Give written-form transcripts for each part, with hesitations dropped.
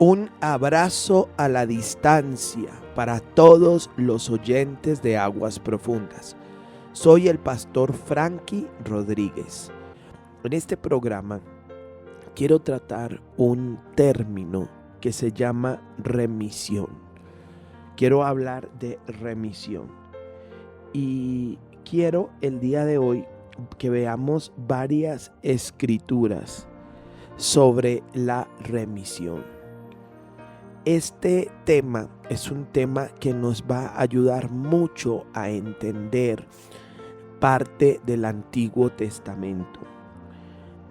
Un abrazo a la distancia para todos los oyentes de Aguas Profundas. Soy el pastor Frankie Rodríguez. En este programa quiero tratar un término que se llama remisión. Quiero hablar de remisión y quiero el día de hoy que veamos varias escrituras sobre la remisión. Este tema es un tema que nos va a ayudar mucho a entender parte del Antiguo Testamento.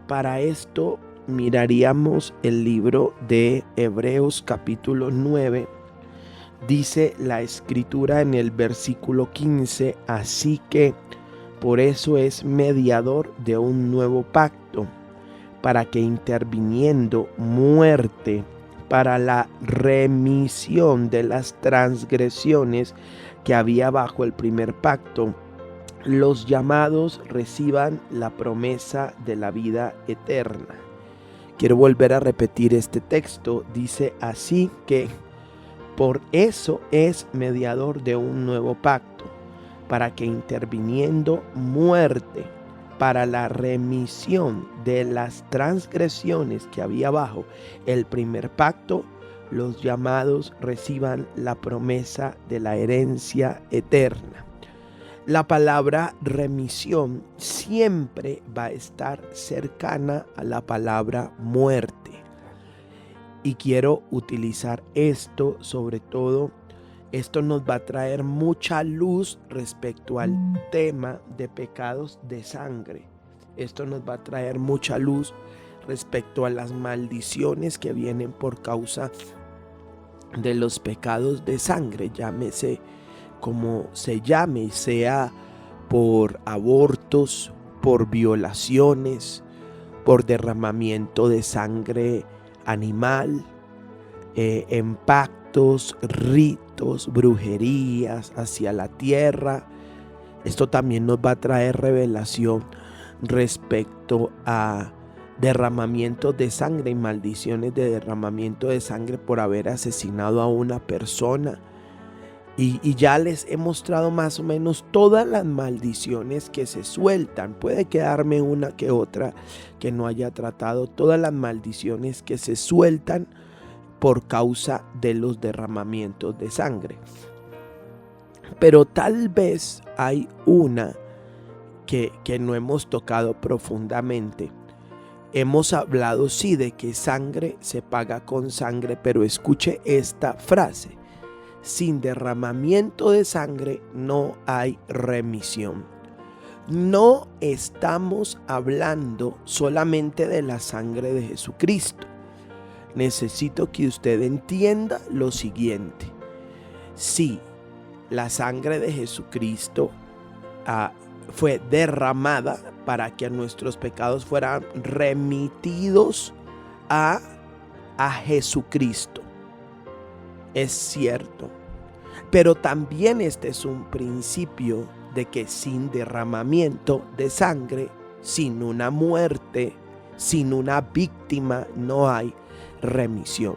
Para esto miraríamos el libro de Hebreos capítulo 9. Dice la escritura en el versículo 15, así que por eso es mediador de un nuevo pacto, para que interviniendo muerte para la remisión de las transgresiones que había bajo el primer pacto, los llamados reciban la promesa de la vida eterna. Quiero volver a repetir este texto. Dice así que por eso es mediador de un nuevo pacto, para que interviniendo muerte para la remisión de las transgresiones que había bajo el primer pacto, los llamados reciban la promesa de la herencia eterna. La palabra remisión siempre va a estar cercana a la palabra muerte. Y quiero utilizar esto, sobre todo, esto nos va a traer mucha luz respecto al tema de pecados de sangre. Esto nos va a traer mucha luz respecto a las maldiciones que vienen por causa de los pecados de sangre. Llámese como se llame, sea por abortos, por violaciones, por derramamiento de sangre animal, en pactos, ritos, brujerías hacia la tierra. Esto también nos va a traer revelación respecto a derramamientos de sangre y maldiciones de derramamiento de sangre por haber asesinado a una persona. Y ya les he mostrado más o menos todas las maldiciones que se sueltan. Puede quedarme una que otra que no haya tratado. Todas las maldiciones que se sueltan por causa de los derramamientos de sangre. Pero tal vez hay una que no hemos tocado profundamente. Hemos hablado sí de que sangre se paga con sangre, pero escuche esta frase: sin derramamiento de sangre no hay remisión. No estamos hablando solamente de la sangre de Jesucristo. Necesito que usted entienda lo siguiente. Sí, la sangre de Jesucristo fue derramada para que nuestros pecados fueran remitidos a Jesucristo. Es cierto, pero también este es un principio de que sin derramamiento de sangre, sin una muerte, sin una víctima, no hay remisión.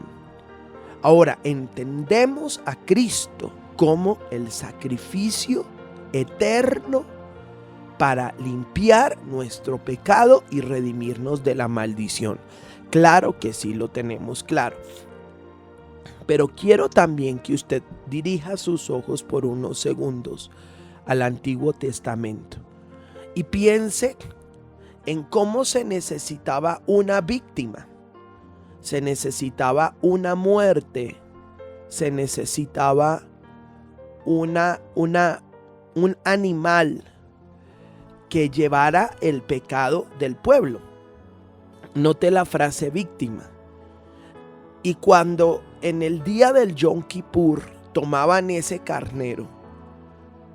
Ahora entendemos a Cristo como el sacrificio eterno para limpiar nuestro pecado y redimirnos de la maldición. Claro que sí lo tenemos claro. Pero quiero también que usted dirija sus ojos por unos segundos al Antiguo Testamento y piense en cómo se necesitaba una víctima, se necesitaba una muerte, se necesitaba un animal que llevara el pecado del pueblo. Note la frase víctima. Y cuando en el día del Yom Kippur tomaban ese carnero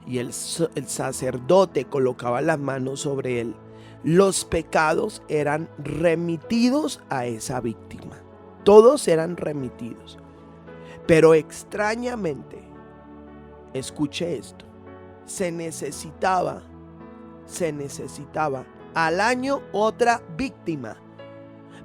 y el sacerdote colocaba las manos sobre él, los pecados eran remitidos a esa víctima. Todos eran remitidos. Pero extrañamente, escuche esto, se necesitaba al año otra víctima.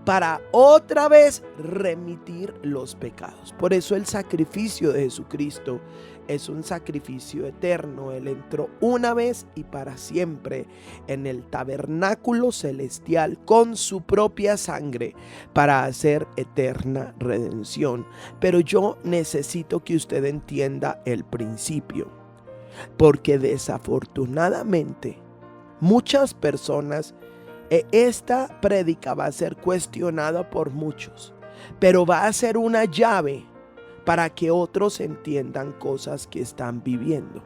para otra vez remitir los pecados. Por eso el sacrificio de Jesucristo es un sacrificio eterno. Él entró una vez y para siempre en el tabernáculo celestial con su propia sangre para hacer eterna redención. Pero yo necesito que usted entienda el principio, porque desafortunadamente muchas personas, esta prédica va a ser cuestionada por muchos, pero va a ser una llave para que otros entiendan cosas que están viviendo.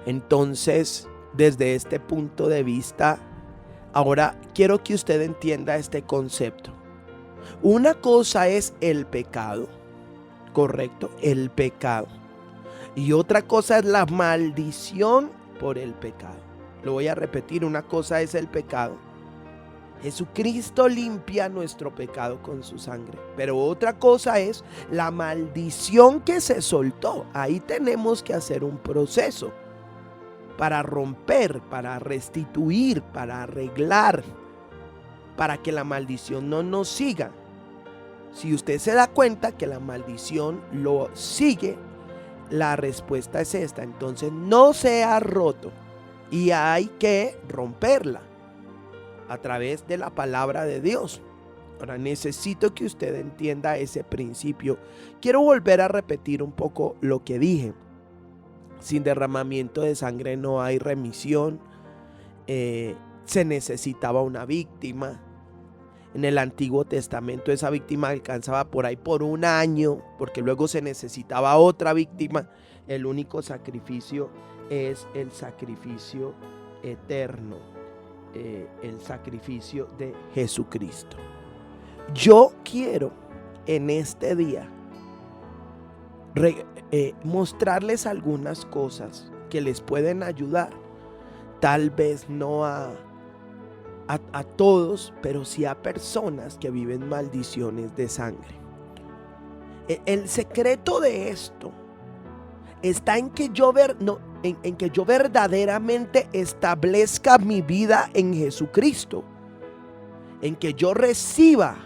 Entonces, desde este punto de vista, ahora quiero que usted entienda este concepto. Una cosa es el pecado, ¿correcto? El pecado. Y otra cosa es la maldición por el pecado. Lo voy a repetir, una cosa es el pecado. Jesucristo limpia nuestro pecado con su sangre. Pero otra cosa es la maldición que se soltó. Ahí tenemos que hacer un proceso para romper, para restituir, para arreglar, para que la maldición no nos siga. Si usted se da cuenta que la maldición lo sigue, la respuesta es esta. Entonces no se ha roto y hay que romperla a través de la palabra de Dios. Ahora necesito que usted entienda ese principio. Quiero volver a repetir un poco lo que dije. Sin derramamiento de sangre no hay remisión. Se necesitaba una víctima. En el Antiguo Testamento esa víctima alcanzaba por ahí por un año, porque luego se necesitaba otra víctima. El único sacrificio es el sacrificio eterno, el sacrificio de Jesucristo. Yo quiero en este día mostrarles algunas cosas que les pueden ayudar, tal vez no a todos, pero sí a personas que viven maldiciones de sangre. El secreto de esto está en que yo verdaderamente establezca mi vida en Jesucristo, en que yo reciba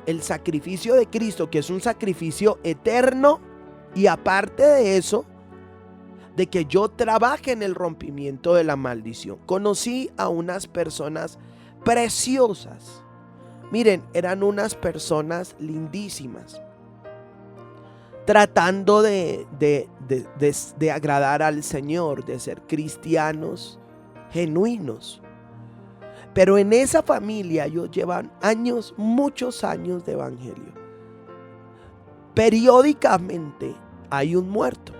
el sacrificio de Cristo, que es un sacrificio eterno, y aparte de eso, de que yo trabaje en el rompimiento de la maldición. Conocí a unas personas preciosas. Miren, eran unas personas lindísimas, tratando de agradar al Señor, de ser cristianos genuinos. Pero en esa familia ellos llevan años, muchos años de evangelio. Periódicamente hay un muerto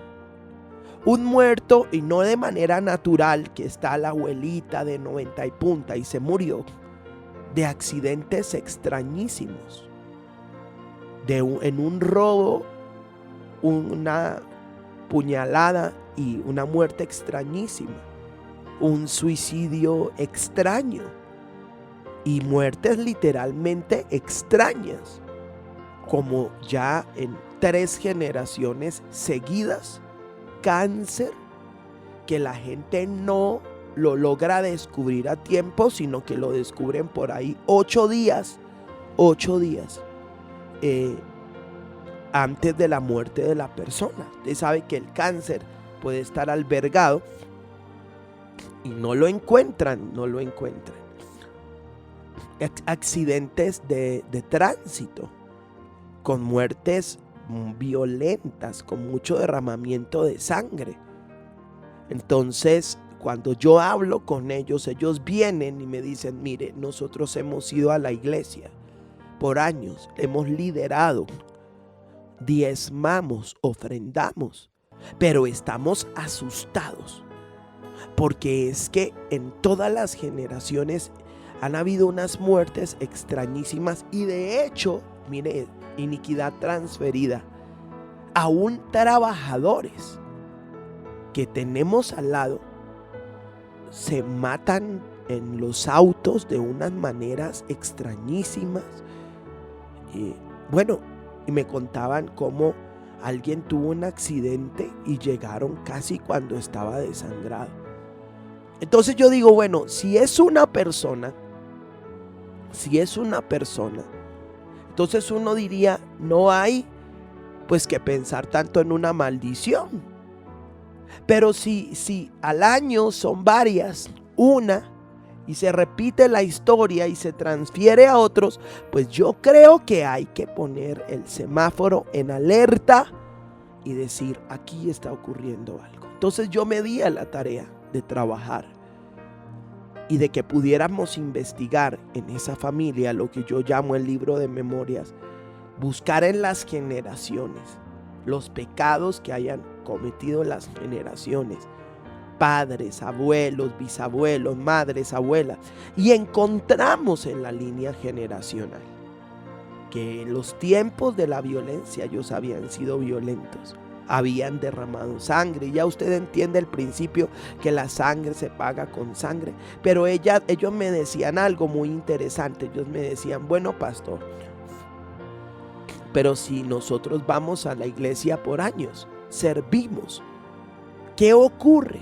y no de manera natural, que está la abuelita de 90 y punta y se murió, de accidentes extrañísimos, en un robo, una puñalada y una muerte extrañísima, un suicidio extraño y muertes literalmente extrañas, como ya en 3 generaciones seguidas. Cáncer que la gente no lo logra descubrir a tiempo, sino que lo descubren por ahí 8 días antes de la muerte de la persona. Usted sabe que el cáncer puede estar albergado y no lo encuentran. Accidentes de tránsito con muertes violentas, con mucho derramamiento de sangre. Entonces, cuando yo hablo con ellos, ellos vienen y me dicen: mire, nosotros hemos ido a la iglesia por años, hemos liderado, diezmamos, ofrendamos, pero estamos asustados, porque es que en todas las generaciones han habido unas muertes extrañísimas y de hecho, mire, iniquidad transferida. Aún trabajadores que tenemos al lado se matan en los autos de unas maneras extrañísimas. Y me contaban cómo alguien tuvo un accidente y llegaron casi cuando estaba desangrado. Entonces yo digo, bueno, si es una persona Si es una persona, entonces uno diría, no hay pues que pensar tanto en una maldición. Pero si al año son varias, una, y se repite la historia y se transfiere a otros, pues yo creo que hay que poner el semáforo en alerta y decir, aquí está ocurriendo algo. Entonces yo me di a la tarea de trabajar y de que pudiéramos investigar en esa familia lo que yo llamo el libro de memorias, buscar en las generaciones los pecados que hayan cometido las generaciones, padres, abuelos, bisabuelos, madres, abuelas, y encontramos en la línea generacional que en los tiempos de la violencia ellos habían sido violentos, habían derramado sangre. Ya usted entiende el principio que la sangre se paga con sangre. Pero ellos me decían algo muy interesante. Ellos me decían, bueno, pastor, pero si nosotros vamos a la iglesia por años, servimos, ¿qué ocurre?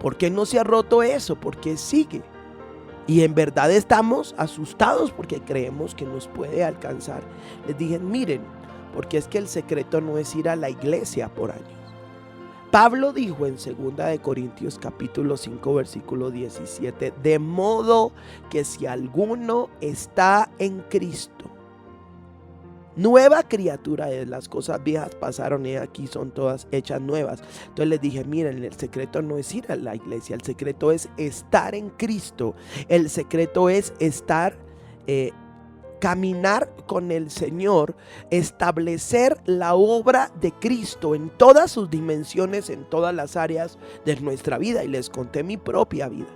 ¿Por qué no se ha roto eso? ¿Por qué sigue? Y en verdad estamos asustados porque creemos que nos puede alcanzar. Les dije, miren, porque es que el secreto no es ir a la iglesia por años. Pablo dijo en 2 de Corintios capítulo 5 versículo 17, de modo que si alguno está en Cristo, nueva criatura es, las cosas viejas pasaron y aquí son todas hechas nuevas. Entonces les dije, miren, el secreto no es ir a la iglesia, el secreto es estar en Cristo, el secreto es estar, caminar con el Señor, establecer la obra de Cristo en todas sus dimensiones, en todas las áreas de nuestra vida. Y les conté mi propia vida.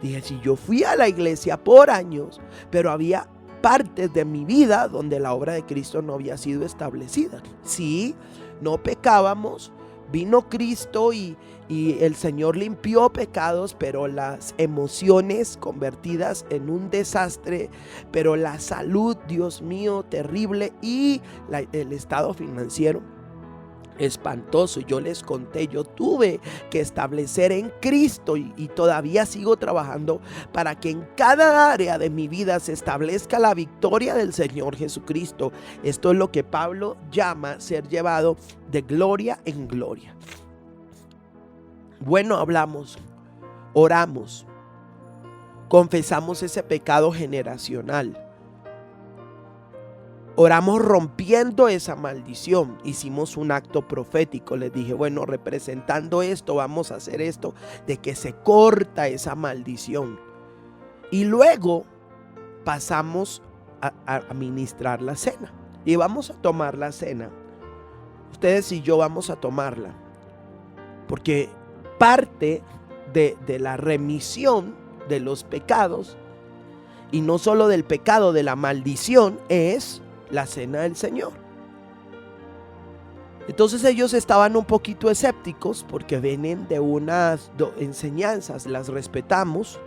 Dije, si yo fui a la iglesia por años, pero había partes de mi vida donde la obra de Cristo no había sido establecida. Sí, no pecábamos, vino Cristo y el Señor limpió pecados, pero las emociones convertidas en un desastre, pero la salud, Dios mío, terrible, y el estado financiero espantoso. Yo les conté, yo tuve que establecer en Cristo y todavía sigo trabajando para que en cada área de mi vida se establezca la victoria del Señor Jesucristo. Esto es lo que Pablo llama ser llevado de gloria en gloria. Bueno, hablamos, oramos, confesamos ese pecado generacional. Oramos rompiendo esa maldición, hicimos un acto profético, les dije, bueno, representando esto, vamos a hacer esto, de que se corta esa maldición. Y luego pasamos a ministrar la cena, y vamos a tomar la cena. Ustedes y yo vamos a tomarla, porque parte de la remisión de los pecados, y no solo del pecado, de la maldición, es la cena del Señor. Entonces ellos estaban un poquito escépticos porque vienen de unas enseñanzas, las respetamos,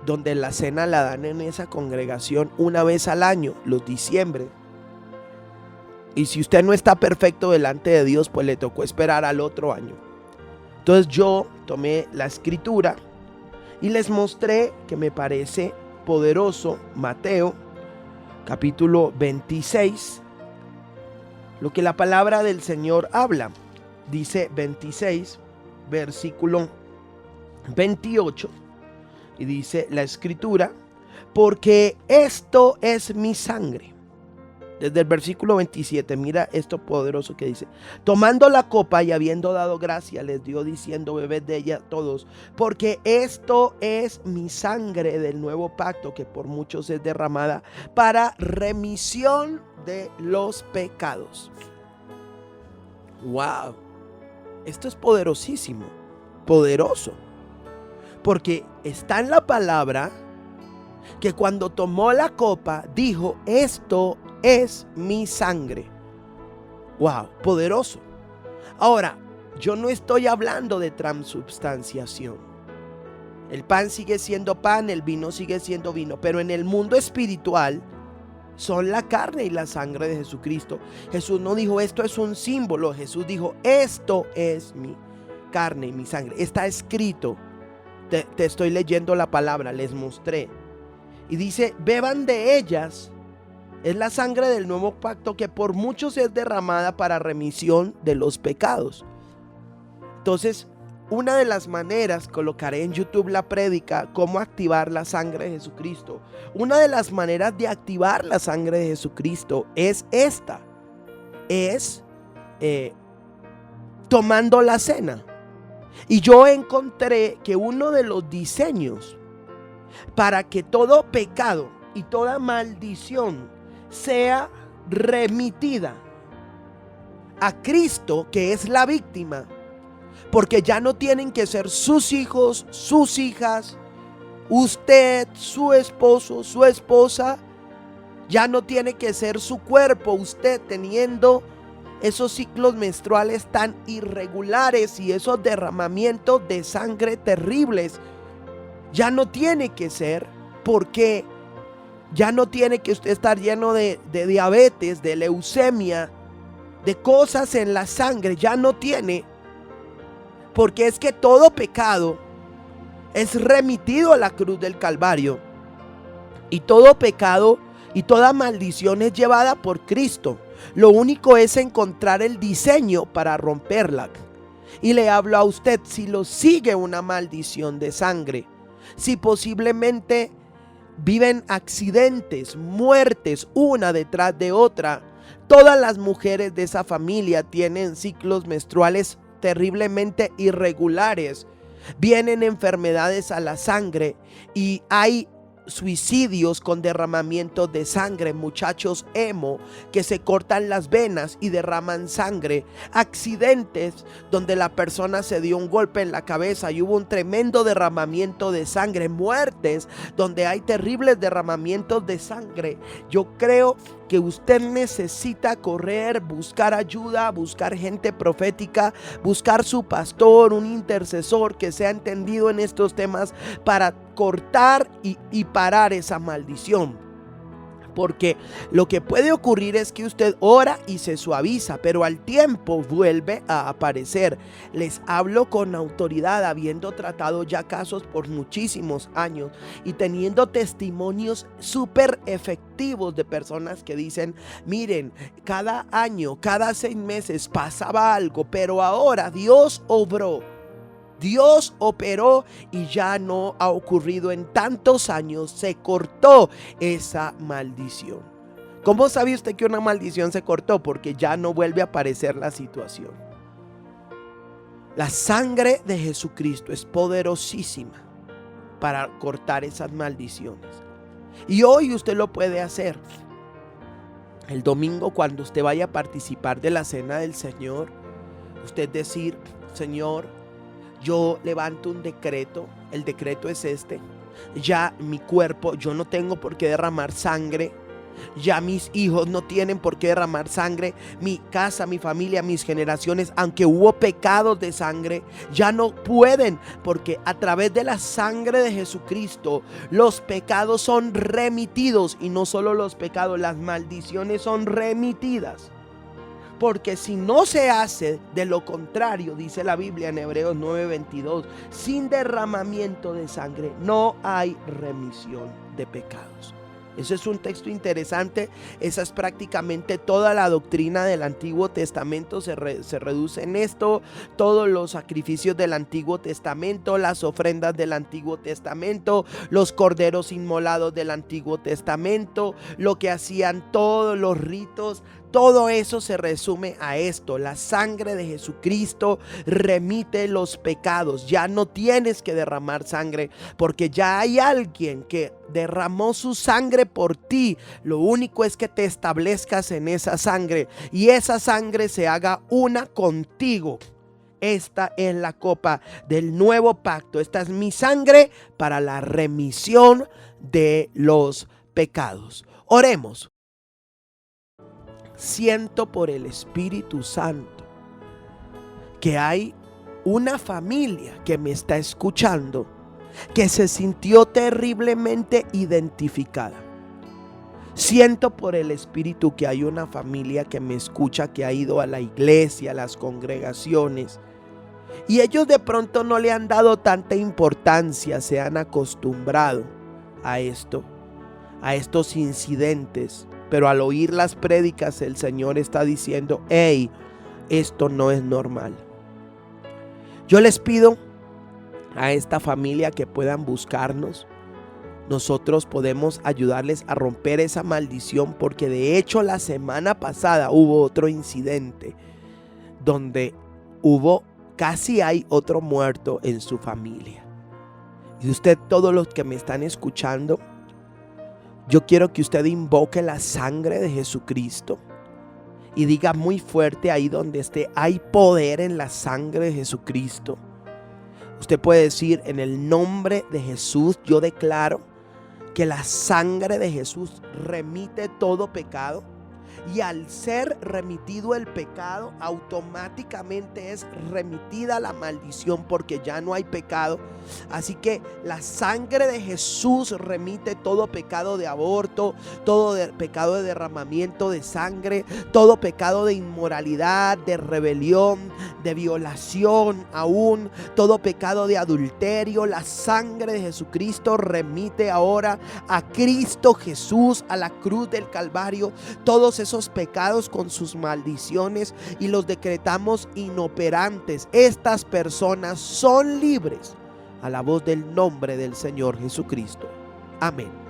donde la cena la dan en esa congregación una vez al año, los diciembre. Y si usted no está perfecto delante de Dios, pues le tocó esperar al otro año. Entonces yo tomé la escritura y les mostré que me parece poderoso Mateo capítulo 26, lo que la palabra del Señor habla. Dice 26, versículo 28, y dice la escritura, porque esto es mi sangre. Desde el versículo 27, mira esto poderoso que dice, tomando la copa y habiendo dado gracia, les dio diciendo, bebed de ella todos, porque esto es mi sangre del nuevo pacto, que por muchos es derramada para remisión de los pecados. Wow, esto es poderosísimo, poderoso, porque está en la palabra que cuando tomó la copa dijo, esto es mi sangre. Wow, poderoso. Ahora, yo no estoy hablando de transubstanciación. El pan sigue siendo pan, el vino sigue siendo vino, pero en el mundo espiritual son la carne y la sangre de Jesucristo. Jesús no dijo esto es un símbolo, Jesús dijo esto es mi carne y mi sangre. Está escrito, te estoy leyendo la palabra, les mostré. Y dice, beban de ellas. Es la sangre del nuevo pacto que por muchos es derramada para remisión de los pecados. Entonces, una de las maneras, colocaré en YouTube la prédica, cómo activar la sangre de Jesucristo. Una de las maneras de activar la sangre de Jesucristo es esta. Es tomando la cena. Y yo encontré que uno de los diseños para que todo pecado y toda maldición sea remitida a Cristo, que es la víctima, porque ya no tienen que ser sus hijos, sus hijas, usted, su esposo, su esposa, ya no tiene que ser su cuerpo, usted teniendo esos ciclos menstruales tan irregulares y esos derramamientos de sangre terribles. Ya no tiene que ser, porque ya no tiene que usted estar lleno de diabetes, de leucemia, de cosas en la sangre. Ya no tiene, porque es que todo pecado es remitido a la cruz del Calvario. Y todo pecado y toda maldición es llevada por Cristo. Lo único es encontrar el diseño para romperla. Y le hablo a usted, si lo sigue una maldición de sangre, si posiblemente viven accidentes, muertes una detrás de otra, todas las mujeres de esa familia tienen ciclos menstruales terriblemente irregulares, vienen enfermedades a la sangre y hay suicidios con derramamientos de sangre, muchachos emo que se cortan las venas y derraman sangre, accidentes donde la persona se dio un golpe en la cabeza y hubo un tremendo derramamiento de sangre, muertes donde hay terribles derramamientos de sangre. Yo creo que usted necesita correr, buscar ayuda, buscar gente profética, buscar su pastor, un intercesor que sea entendido en estos temas para cortar y parar esa maldición. Porque lo que puede ocurrir es que usted ora y se suaviza, pero al tiempo vuelve a aparecer. Les hablo con autoridad, habiendo tratado ya casos por muchísimos años y teniendo testimonios súper efectivos de personas que dicen, miren, cada año, cada 6 meses pasaba algo, pero ahora Dios obró. Dios operó y ya no ha ocurrido en tantos años, se cortó esa maldición. ¿Cómo sabe usted que una maldición se cortó? Porque ya no vuelve a aparecer la situación. La sangre de Jesucristo es poderosísima para cortar esas maldiciones. Y hoy usted lo puede hacer. El domingo, cuando usted vaya a participar de la cena del Señor, usted decir, Señor, yo levanto un decreto, el decreto es este: ya mi cuerpo, yo no tengo por qué derramar sangre, ya mis hijos no tienen por qué derramar sangre, mi casa, mi familia, mis generaciones, aunque hubo pecados de sangre, ya no pueden, porque a través de la sangre de Jesucristo los pecados son remitidos, y no solo los pecados, las maldiciones son remitidas. Porque si no se hace, de lo contrario, dice la Biblia en Hebreos 9:22, sin derramamiento de sangre no hay remisión de pecados. Ese es un texto interesante. Esa es prácticamente toda la doctrina del Antiguo Testamento. Se reduce en esto. Todos los sacrificios del Antiguo Testamento, las ofrendas del Antiguo Testamento, los corderos inmolados del Antiguo Testamento, lo que hacían todos los ritos. Todo eso se resume a esto: la sangre de Jesucristo remite los pecados. Ya no tienes que derramar sangre, porque ya hay alguien que derramó su sangre por ti. Lo único es que te establezcas en esa sangre y esa sangre se haga una contigo. Esta es la copa del nuevo pacto. Esta es mi sangre para la remisión de los pecados. Oremos. Siento por el Espíritu Santo que hay una familia que me está escuchando que se sintió terriblemente identificada. Siento por el Espíritu que hay una familia que me escucha, que ha ido a la iglesia, a las congregaciones, y ellos de pronto no le han dado tanta importancia, se han acostumbrado a esto. a estos incidentes, pero al oír las prédicas el Señor está diciendo: hey, esto no es normal. Yo les pido a esta familia que puedan buscarnos. Nosotros podemos ayudarles a romper esa maldición, porque de hecho la semana pasada hubo otro incidente donde casi hay otro muerto en su familia. Y usted, todos los que me están escuchando, yo quiero que usted invoque la sangre de Jesucristo y diga muy fuerte ahí donde esté: hay poder en la sangre de Jesucristo. Usted puede decir: en el nombre de Jesús yo declaro que la sangre de Jesús remite todo pecado, y al ser remitido el pecado, automáticamente es remitida la maldición, porque ya no hay pecado. Así que la sangre de Jesús remite todo pecado de aborto, todo pecado de derramamiento de sangre, todo pecado de inmoralidad, de rebelión, de violación, aún todo pecado de adulterio. La sangre de Jesucristo remite ahora a Cristo Jesús, a la cruz del Calvario, todos esos pecados con sus maldiciones, y los decretamos inoperantes. Estas personas son libres a la voz del nombre del Señor Jesucristo. Amén.